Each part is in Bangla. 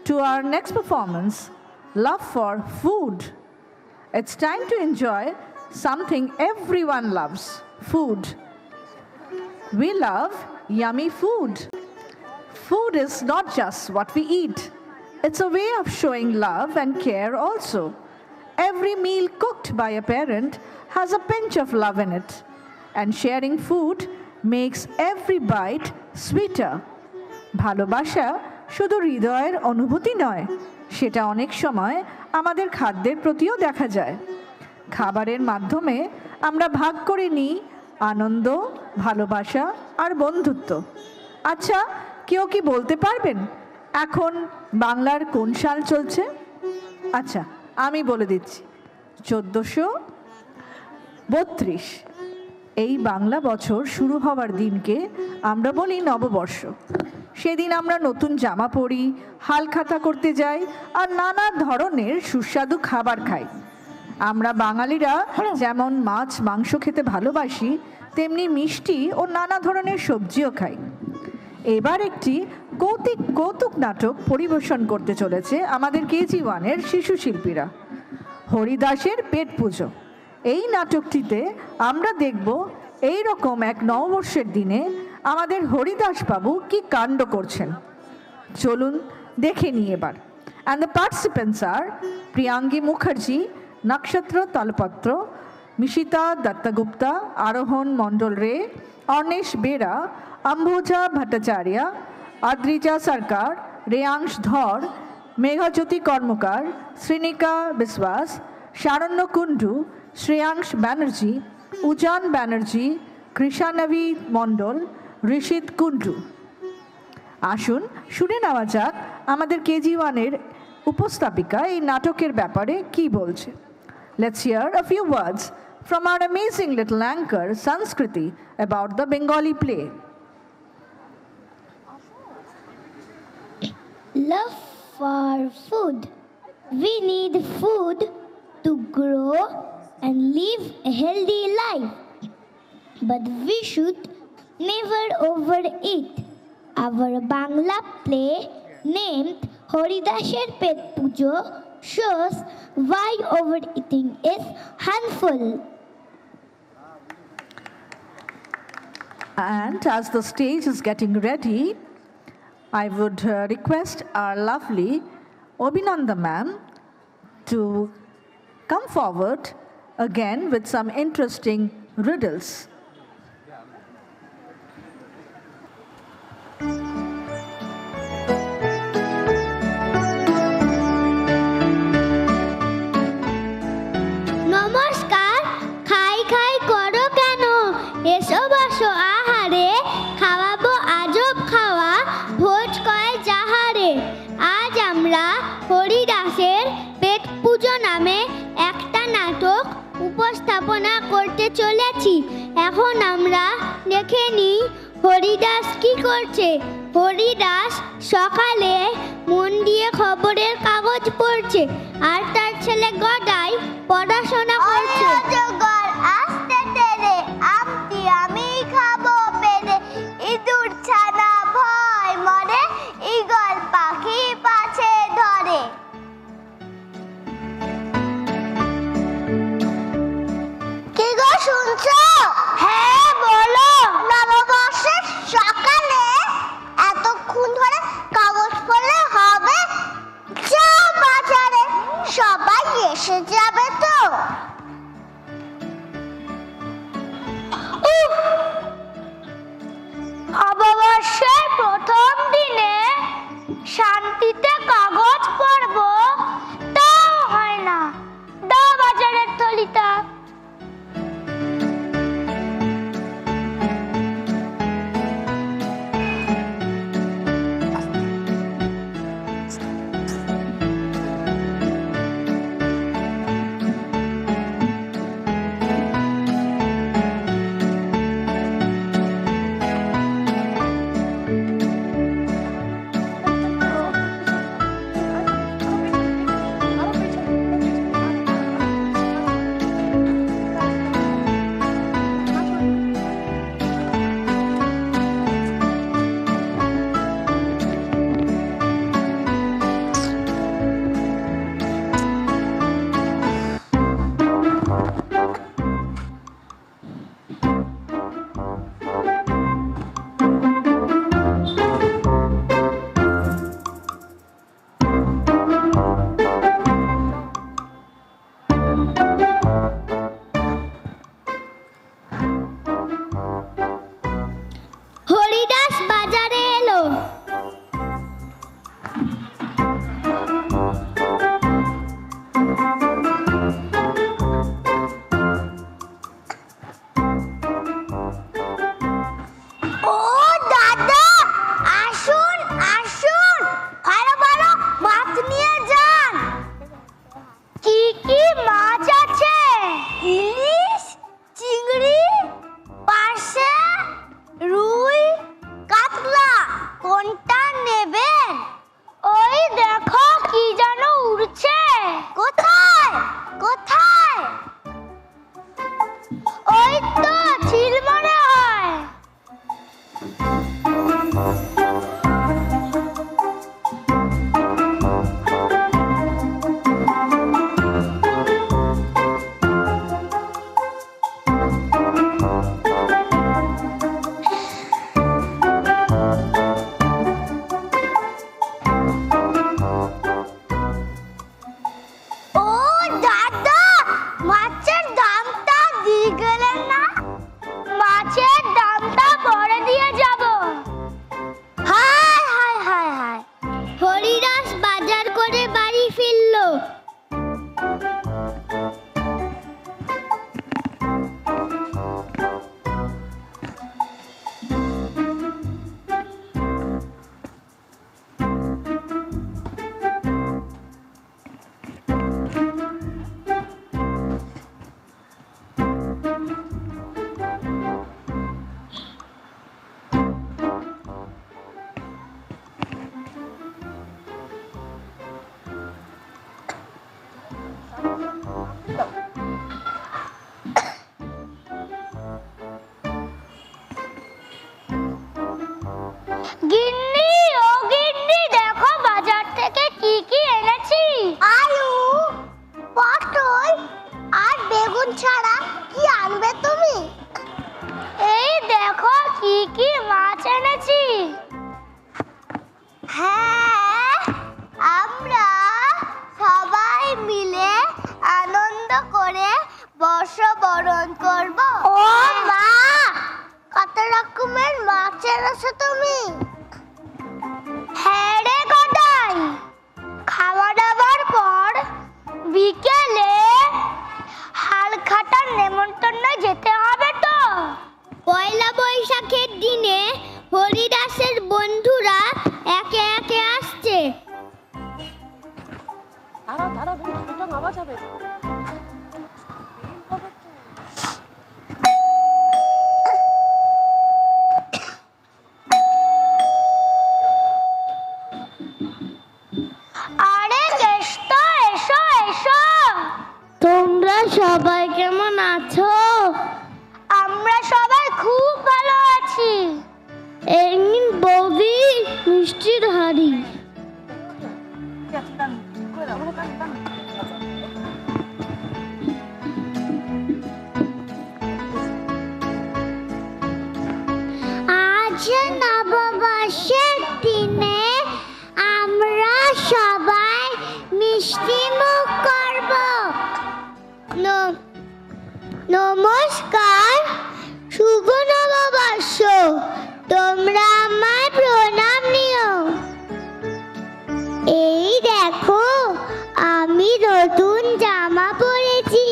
to our next performance, Love for Food. It's time to enjoy something everyone loves, food. We love yummy food. Food is not just what we eat. It's a way of showing love and care also. Every meal cooked by a parent has a pinch of love in it. And sharing food makes every bite sweeter. ভালোবাসা শুধু হৃদয়ের অনুভূতি নয়, সেটা অনেক সময় আমাদের খাদ্যের প্রতিও দেখা যায়। খাবারের মাধ্যমে আমরা ভাগ করে নিই আনন্দ, ভালোবাসা আর বন্ধুত্ব। আচ্ছা, কেউ কি বলতে পারবেন এখন বাংলার কোন সাল চলছে? আচ্ছা, আমি বলে দিচ্ছি, 1432। এই বাংলা বছর শুরু হওয়ার দিনকে আমরা বলি নববর্ষ। সেদিন আমরা নতুন জামা পরি, হালখাতা করতে যাই আর নানা ধরনের সুস্বাদু খাবার খাই। আমরা বাঙালিরা যেমন মাছ মাংস খেতে ভালোবাসি, তেমনি মিষ্টি ও নানা ধরনের সবজিও খাই। এবার একটি কৌতুক নাটক পরিবেশন করতে চলেছে আমাদের KG1-এর শিশু শিল্পীরা, হরিদাসের পেট পুজো। এই নাটকটিতে আমরা দেখব এই রকম এক নববর্ষের দিনে আমাদের হরিদাস বাবু কি কাণ্ড করছেন। চলুন দেখে নিই এবার। And the participants are Priyangi Mukherjee, Nakshatra Talpatra, Mishita Dattagupta, Arohan Mondol Ray, Ornesh Bera, Ambuja Bhattacharya, Adrija Sarkar, Reyansh Dhar, Meghajyoti Kormokar, Srinika Biswas, Sharanyo Kundu, Shreyansh Banerjee, Ujan Banerjee, Krishanavi Mondol, Rishit Kundu. আসুন শুনে নেওয়া যাক আমাদের KG1-এর উপস্থাপিকা এই নাটকের ব্যাপারে কি বলছে। Let's hear a few words from our amazing little anchor Sanskriti about the Bengali play. Love for food. We need food to grow and live a healthy life. But we should never overeat. Our Bangla play named Horidasher Pet Pujo shows why overeating is harmful. And as the stage is getting ready, I would request our lovely Obinanda ma'am to come forward again with some interesting riddles. নমস্কার, খাই খাই করো কেন? এসো বসো আহারে, খাওয়াবো আজব খাওয়া, ভোজ কয় যাহারে। আজ আমরা হরিদাসের পেট পুজো নামে একটা নাটক উপস্থাপনা করতে চলেছি। এখন আমরা দেখে নিই হরিদাস কি করছে। হরিদাস সকালে মন দিয়ে খবরের কাগজ পড়ছে আর তার ছেলে গদাই পড়াশোনা করছে। আস্তে তেরে আমটি আমি খাবো পেরে, ইঁদুর ছানা ভয় মরে, ঈগল পাখি পাছে ধরে। কি গো শুনছো? হ্যাঁ বলো। নববর্ষের সকালে এতক্ষণ ধরে কাগজ পড়লে হবে? যাও বাজারে, সবাই এসে যাবে তো। নববর্ষের প্রথম দিনে শান্তিতে কাগজ পড়বো, তাও হয় না। দাও বাজারের থলিটা। হরিদাস বাজার করে বাড়ি ফিরলো। গিন্নি, ও গিন্নি, দেখো বাজার থেকে কি কি এনেছি। আলু, পটল আর বেগুন ছাড়া কি আনবে তুমি? এই দেখো কি কি মাছ এনেছি। হ্যাঁ, আমরা সবাই মিলে আনন্দ করে বর্ষবরণ করব। ও মা, কত রকমের মাছ এনেছো তুমি? হ্যাঁ রে গদাই, খাওয়া দাওয়ার পর বিকেলে হালখাতার নেমন্তন্ন যেতে হবে তো। পয়লা বৈশাখের দিনে হরিদাসের বন্ধুরা একে একে আসছে। আরে কেষ্ট, এসো এসো। তোমরা সবাই কেমন আছো? আমরা সবাই খুব ভালো আছি। এই নিন বৌদি মিষ্টির হাড়ি। আজ নববর্ষের দিনে আমরা সবাই মিষ্টি মুখ করব। নমস্কার, শুভ নববর্ষ। তোমরা আমার প্রণাম নিও। এই দেখো, আমি নতুন জামা পরেছি।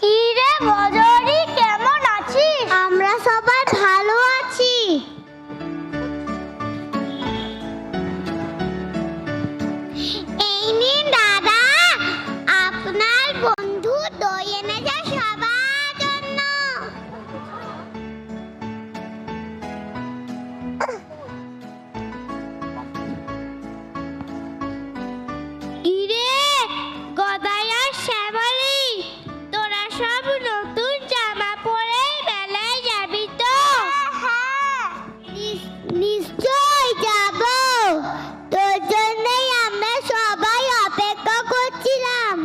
কি রে বজরি, কেমন আছিস? আমরা সবাই ভালো আছি। এই নিন দাদা, আপনার বন্ধু দই এনেছে সবার জন্য। ইরে গদাই আর শ্যামলী, তোরা সব নতুন জামা পরে মেলায় যাবি তো? নিশ্চয় যাব, তোর জন্যই আমরা সবাই অপেক্ষা করছিলাম।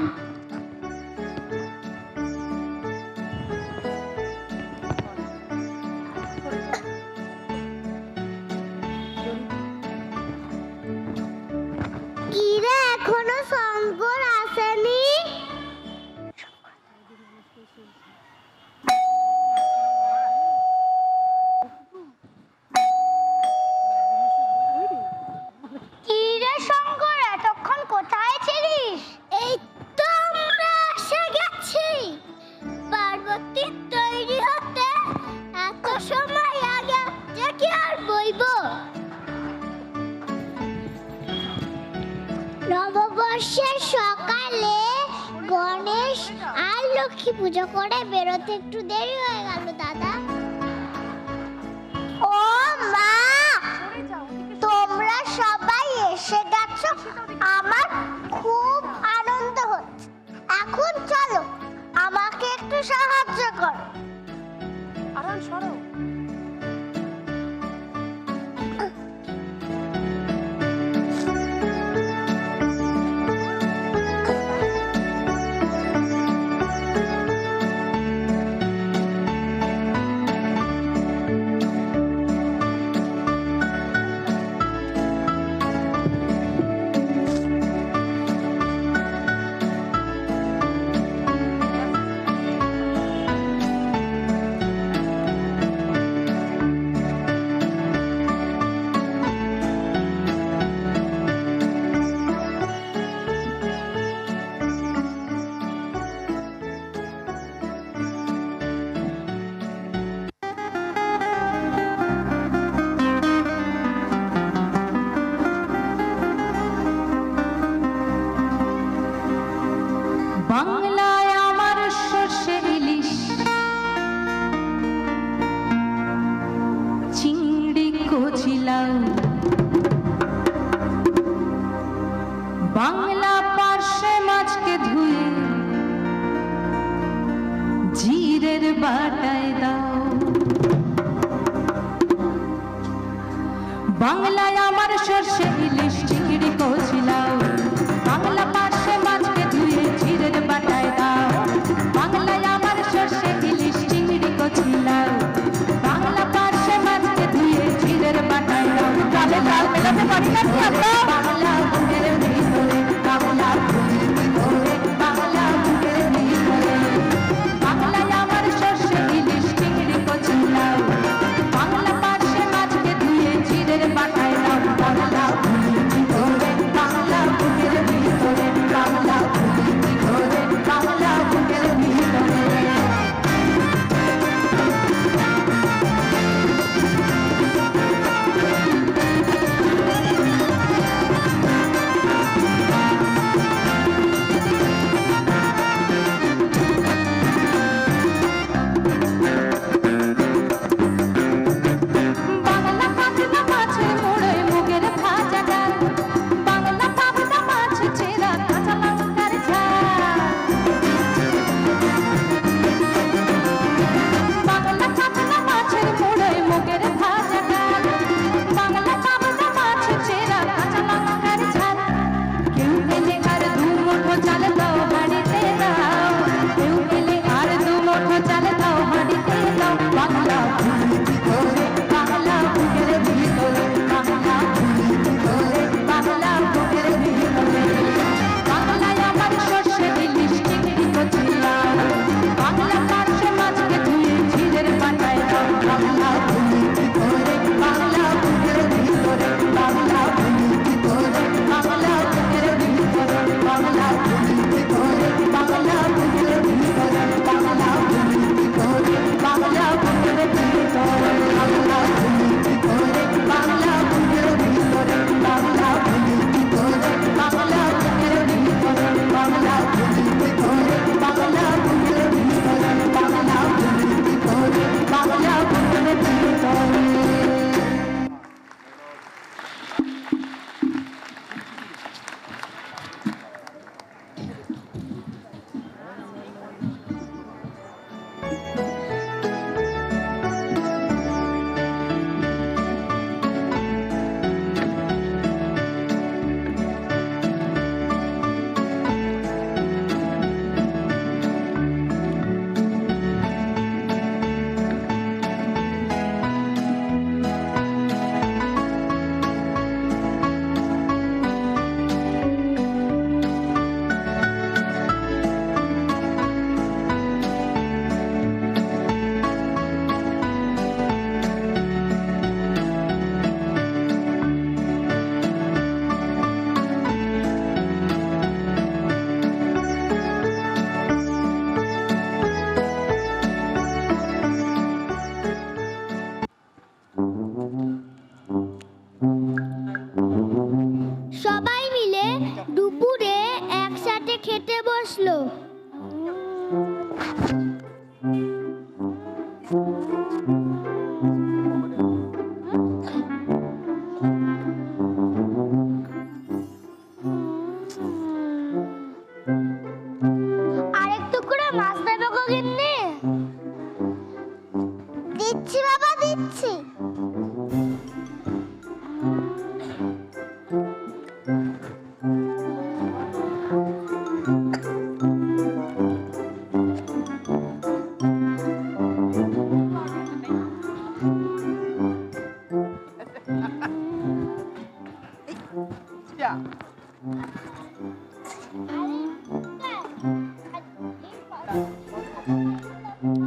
কিরে, এখনো শঙ্কর আসেনি? কিরে শঙ্কর, এতক্ষণ কোথায় ছিলিস? এই তো আমরা এসে গেছি। পার্বতী তৈরি হতে এত সময় আগে যে কি আর বইবো। নববর্ষের সকালে গণেশ আর লক্ষ্মী পুজো করে বেরোতে একটু দেরি হয়ে গেল দাদা। ও মা, তোমরা সবাই এসে গেছো, আমার খুব আনন্দ হচ্ছে। এখন চলো, আমাকে একটু সাহায্য করো। আরাম সরো। বাংলা পার্শ্বে মাছকে ধুয়ে জিরের বাটায় দাও। বাংলায় আমার সর্ষে ইলিশ চিংড়ি কচলাও, বাংলা পার্শ্বে মাছকে ধুয়ে জিরের বাটায় দাও। বাংলায় আমার সর্ষে ইলিশ চিংড়ি কচলাও, বাংলা পার্শ্বে মাছকে ধুয়ে জিরের বাটায় দাও। তালে তাল মেলাতে পারি না কি আমরা? বাংলা বুকের ভিতরে, বাংলা বুকের ভিতরে, বাংলা বুকের ভিতরে। বাংলায় আমার সর্ষে ইলিশ চিংড়ি কচলাও, বাংলা পার্শ্বে মাছকে ধুয়ে জিরের বাটায় দাও। বাংলা বুকের ভিতরে, বাংলা বুকের ভিতরে, বাংলা বুকের ভিতরে, বাংলা বুকের ভিতরে। বাংলা পাবদা মাছের মোড়ে মুগের ভাজা ডাল, বাংলা পাবদা মাছ চেরা কাঁচা লঙ্কার ঝাল। বাংলা পাবদা মাছের মোড়ে মুগের ভাজা ডাল, বাংলা পাবদা মাছ চেরা কাঁচা লঙ্কার ঝাল। কেউ পেলে আর দু মুঠো চাল দাও হাঁড়িতে দাও, কেউ পেলে আর দু মুঠো চাল দাও হাঁড়িতে দাও। বাংলা বুকের ভিতরে, বাংলা বুকের ভিতরে, বাংলা বুকের ভিতরে, বাংলা বুকের ভিতরে। বাংলায় আমার সর্ষে ইলিশ চিংড়ি কচলাও, বাংলা পার্শ্বে মাছকে ধুয়ে জিরের বাটায় দাও। বাংলা বুকের ভিতরে, বাংলা বুকের ভিতরে, বাংলা বুকের ভিতরে, বাংলা বুকের ভিতরে, বাংলা বুকের ভিতরে, বাংলা বুকের ভিতরে, বাংলা বুকের ভিতরে, বাংলা বুকের ভিতরে, বাংলা বুকের ভিতরে, বাংলা বুকের ভিতরে, বাংলা বুকের ভিতরে, বাংলা বুকের ভিতরে, বাংলা বুকের ভিতরে, বাংলা বুকের ভিতরে, বাংলা বুকের ভিতরে, বাংলা বুকের ভিতরে। সবাই মিলে দুপুরে একসাথে খেতে বসলো। আরেক টুকরো মাছ দেবে গো গিন্নি? দিচ্ছি বাবা, দিচ্ছি।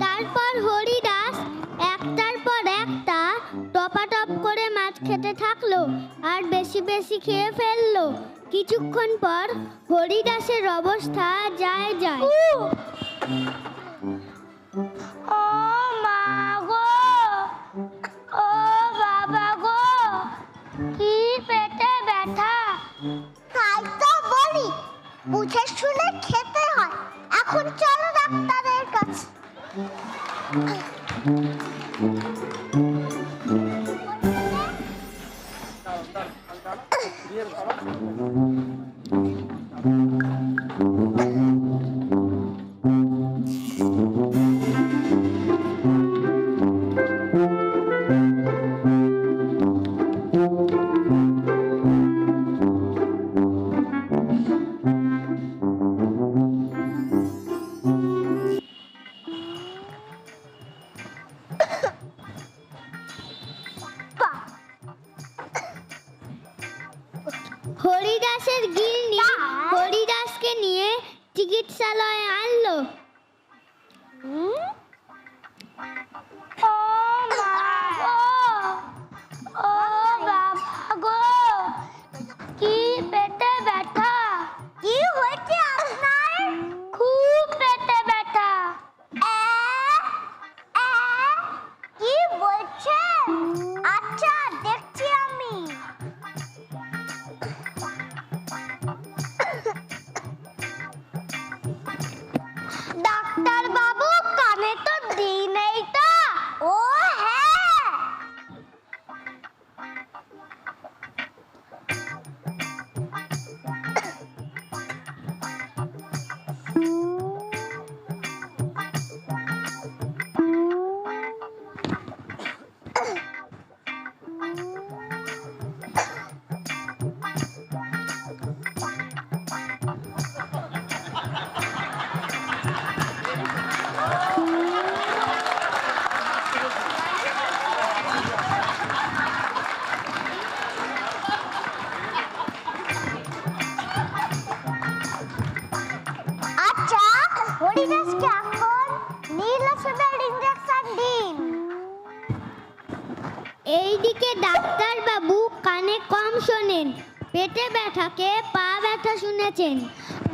তারপর হরিদাস একটার পর একটা টপাটপ করে মাছ খেতে থাকলো আর বেশি বেশি খেয়ে ফেললো। কিছুক্ষণ পর হরিদাসের অবস্থা যায় যায়। ও মা গো, ও বাবা গো, কি পেটে ব্যথা। তাই তো বলি, বুঝে শুনে খেতে হয়। এখন চলো ডাক্তারের কাছে। চিকিৎসালয়ে আনলো। ও মা গো, ও বাবা গো, কি পেটে ব্যথা। কি হয়েছে আপনার? খুব পেটে ব্যথা। কি বলছেন? আচ্ছা দেখছি আমি। ডাক্তার বাবু, কানে তো দিই নেই তো। ও হ্যাঁ, আচ্ছা হরিদাসকে এখন নীল ওষুধের ইঞ্জেকশন দিন। এইদিকে ডাক্তার বাবু কানে কম শোনেন, পেটে ব্যথাকে পা ব্যথা শুনেছেন।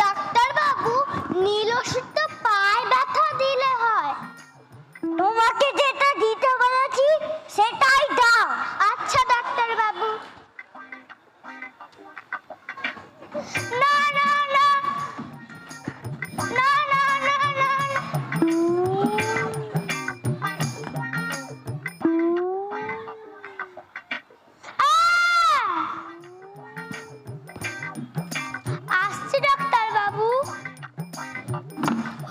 ডাক্তার বাবু, নীল ওষুধ তো পায়ে ব্যথা দিলে হয়। তোমাকে যেটা দিতে বলেছি সেটাই দাও। আচ্ছা ডাক্তার বাবু। না না না না না না না আসছি ডাক্তার বাবু।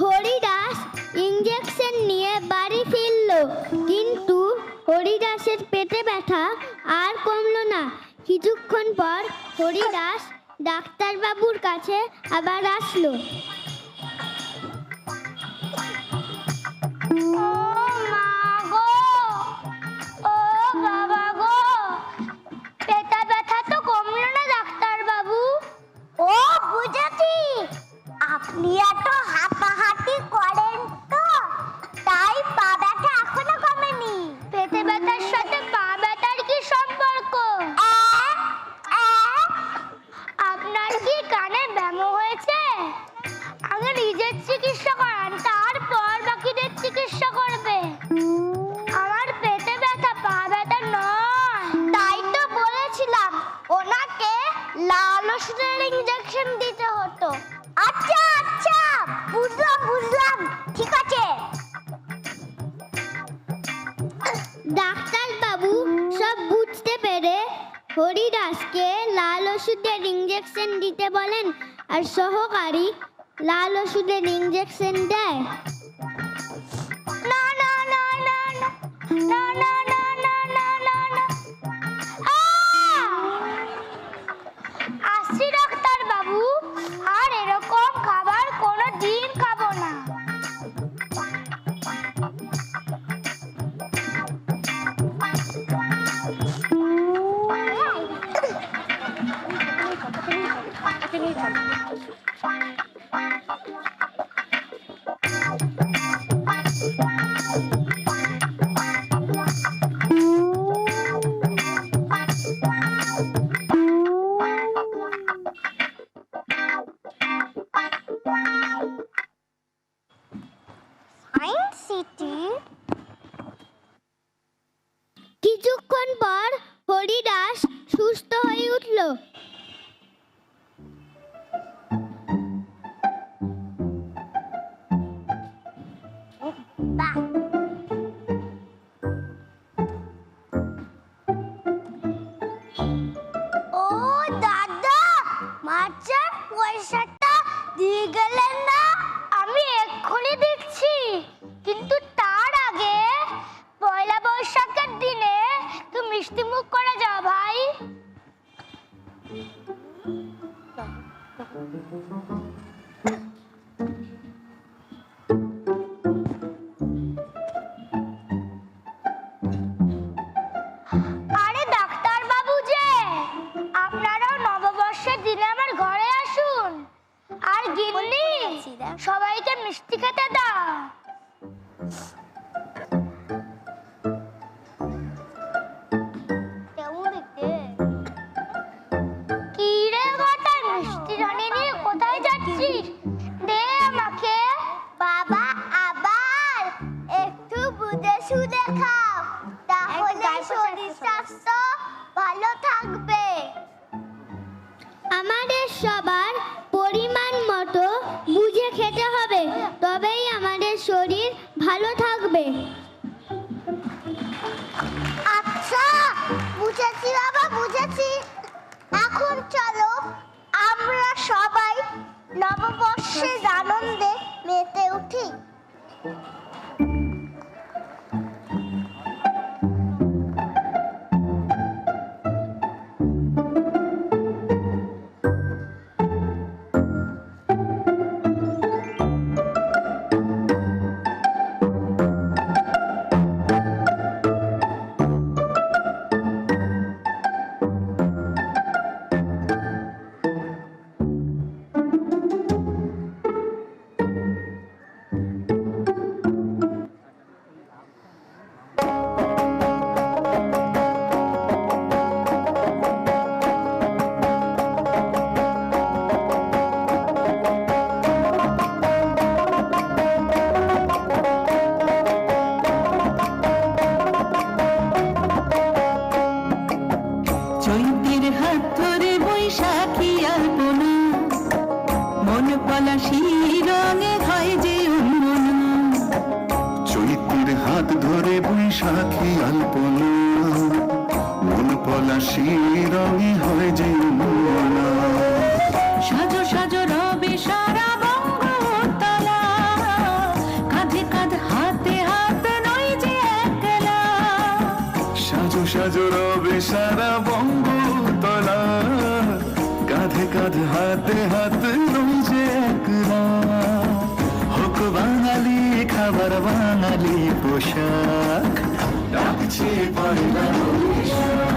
হরিদাস ইঞ্জেকশন নিয়ে বাড়ি ফিরল, কিন্তু হরিদাসের পেটে ব্যথা আর কমলো না। কিছুক্ষণ পর হরিদাস ডাক্তার বাবুর কাছে আবার আসলো। ও মা গো, ও বাবা গো, পেটে ব্যথা তো কমলো না ডাক্তার বাবু। ও বুঝেছি, আপনি এত হাঁটাহাঁটি করেন তো, তাই পা ব্যথা এখনো কমেনি। পেটে ব্যথার সাথে পা ব্যথার কি সম্পর্ক? আপনার কি কানে ব্যামো হয়েছে? আগে নিজের চিকিৎসা করান, তারপর বাকিদের চিকিৎসা করবে। আমার পেটে ব্যথা পা ব্যথা নয়। তাই তো বলেছিলাম ওনাকে লাল ওষুধের ইঞ্জেকশন দিতে হতো। আচ্ছা আচ্ছা, বুঝলাম বুঝলাম, ঠিক আছে। ডাক্তার বাবু সব বুঝতে পেরে হরিদাসকে লাল ওষুধের ইঞ্জেকশন দিতে বলেন, আর সহকারী লাল ওষুধের ইঞ্জেকশন দেয়। না না না না না না না না না না না না। আসছি ডাক্তার বাবু, আর এরকম খাবার কোনো দিন খাবো না। Science city. কিছুক্ষণ পর হরিদাস সুস্থ হয়ে উঠল। বাহ, ও দাদা, মাছের পয়সাটা দিয়ে গেলেন না? আমি এক্ষুনি দিচ্ছি, কিন্তু তার আগে পয়লা বৈশাখের দিনে তো মিষ্টি মুখ করে যাও ভাই। আরে ডাক্তার বাবু যে, আপনারাও নববর্ষের দিনে আমার ঘরে আসুন, আর আর গিন্নি সবাইকে মিষ্টি খেতে দাও। কি রে গোটা মিষ্টি রানী নিয়ে কোথায় যাচ্ছিস? দে আমাকে। বাবা আবার একটু বুঝে শুনে খাও, তাহলে শরীর স্বাস্থ্য ভালো থাকবে। আমাদের সবার পরিমাণ মতো বুঝে খেতে হবে, তবেই আমাদের শরীর ভালো থাকবে। আচ্ছা বুঝেছি বাবা, বুঝেছি। এখন চলো আমরা সবাই নববর্ষের আনন্দে মেতে উঠি। চৈতের হাত ধরে বৈশাখী আলপনা, মন পলাশি রঙে হয় যে অন্যনা। চৈতের হাত ধরে বৈশাখী আলপনা, মন পলাশি রঙে হয় যে মনা। সাজো সাজো রবে সারা বঙ্গতলা, কাঁধে কাঁধ হাতে হাত নয় যে একলা। সাজো সাজো রবে সারা বঙ্গতলা, কাঁধে কাঁধ হাতে হাত নই যে একলা। হোক বাঙালি খাবার বাঙালি পোশাক, ডাকছে পয়লা বৈশাখ,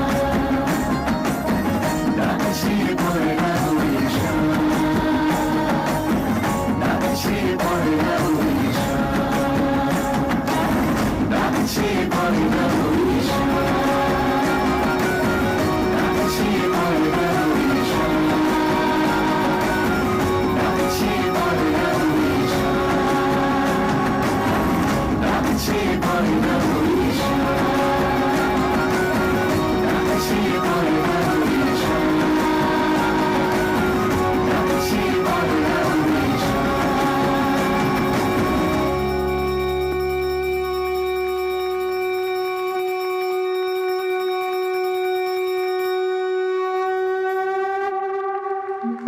ডাকছে পয়লা বৈশাখ, ডাকছে পয়লা বৈশাখ, ডাকছে পয়লা বৈশাখ, ডাকছে পয়লা বৈশাখ, ডাকছে পয়লা বৈশাখ, ডাকছে পয়লা বৈশাখ, ডাকছে পয়লা বৈশাখ, ডাকছে পয়লা বৈশাখ।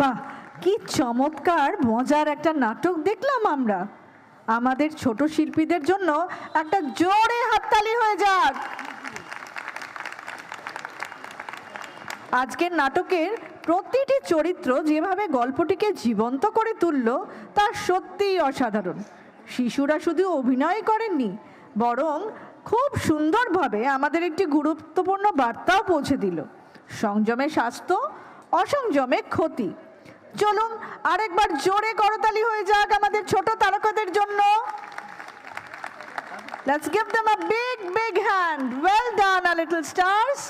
বাহ, কি চমৎকার মজার একটা নাটক দেখলাম আমরা। আমাদের ছোট শিল্পীদের জন্য একটা জোরে হাততালি হয়ে যাক। আজকের নাটকের প্রতিটি চরিত্র যেভাবে গল্পটিকে জীবন্ত করে তুলল তা সত্যিই অসাধারণ। শিশুরা শুধু অভিনয় করেননি, বরং খুব সুন্দরভাবে আমাদের একটি গুরুত্বপূর্ণ বার্তাও পৌঁছে দিল। সংযমে স্বাস্থ্য, অসংযমে ক্ষতি। চলুন আরেকবার জোরে করতালি হয়ে যাক আমাদের ছোট তারকাদের জন্য। Let's give them a big hand. Well done, our little stars.